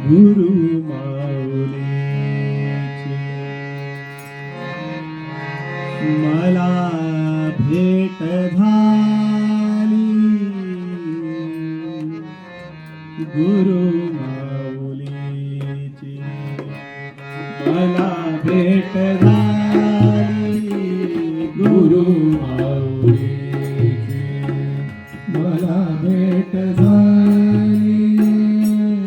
गुरु माऊलीची मला भेट झाली गुरु माऊलीची मला भेट झाली गुरु माऊलीची मला भेट झाली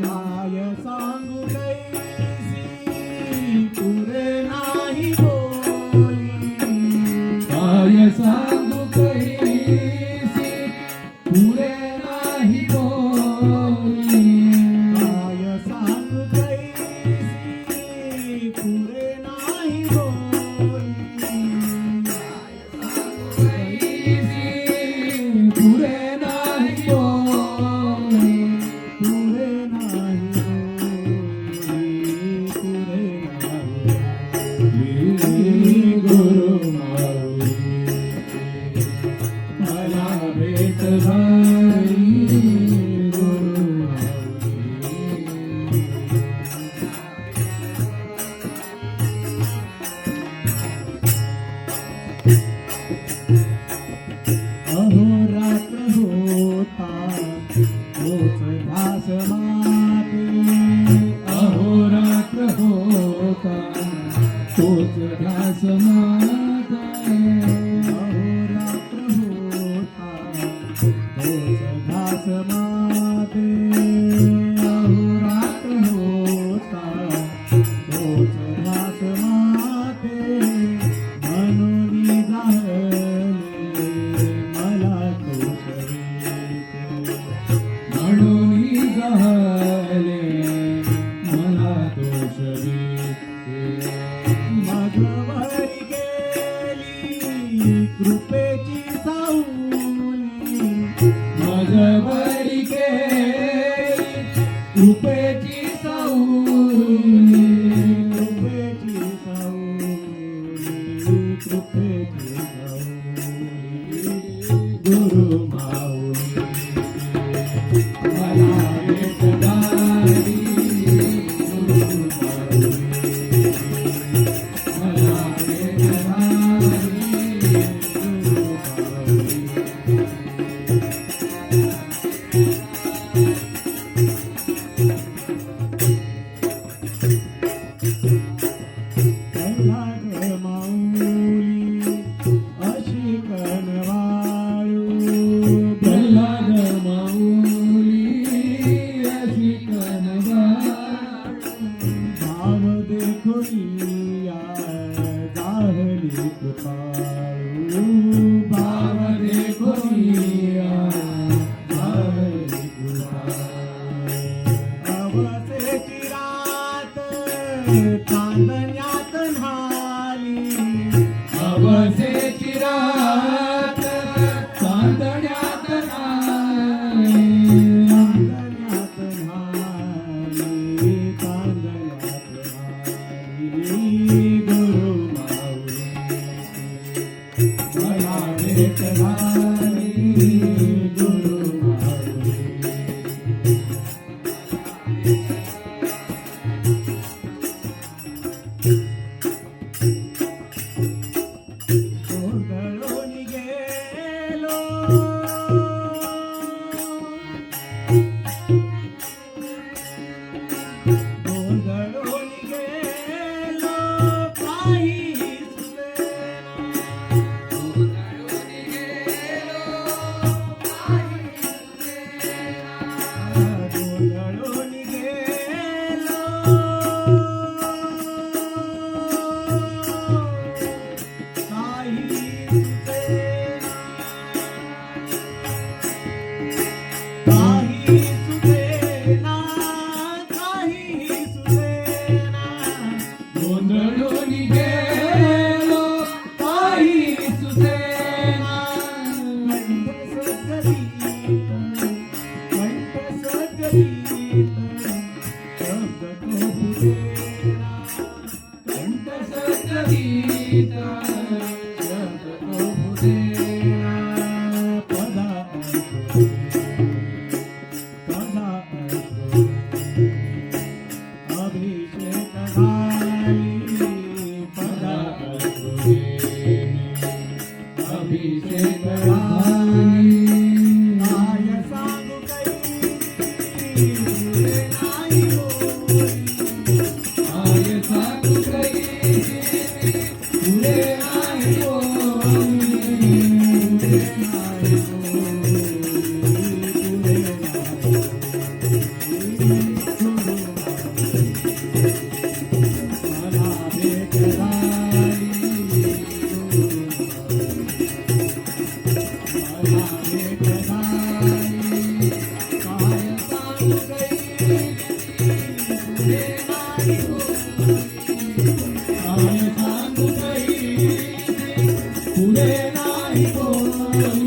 काय सांगू कैसी पुरे नाही बोली काय सांगू कैसी पुरे नाही बोली काय सांगू कैसी पुरे नाही बोली पुरे नाही बोली पुरे नाही बोली पुरे नाही गुरु माऊलीची मला भेट झाली गुरु अहोरात्र होता तोच ध्यास माते अहोरात्र होता तोच ध्यास माते अहोरात्र होता तोच ध्यास माते अहोरात्र होता तोच ध्यास माते मनोनी जाहले मला तोच रीते मनोनी जाहले मला तोच रीते माझ्यावरी गेली कृपेची सावली माझ्यावरी गेली कृपेची सावली कृपेची सावली कृपेची सावली गुरु माऊली मला भेट झाली गुरु माऊली मला भेट झाली गुरु माऊली प्रल्हाद माऊली अशी कनवाळू प्रल्हाद माऊली अशी कनवाळू भाव देखोनिया जाहली कृपाळू भाव देखोनिया जाहली कृपाळू अवसेची रात चांदण्यात न्हाली अवसेची रात चांदण्यात न्हाली चांदण्यात न्हाली चांदण्यात न्हाली गुरु माऊलीची मला भेट झाली गुरु माऊली गोंधळून गेलो गोंधळून गेलो काही सुचेना गोंधळून गेलो काही सुचेना गोंधळून गेलो काही सुचेना काही सुचेना नाही होई. काय सांगू काही पुढे नाही होई. नाही होई. पुढे नाही होई.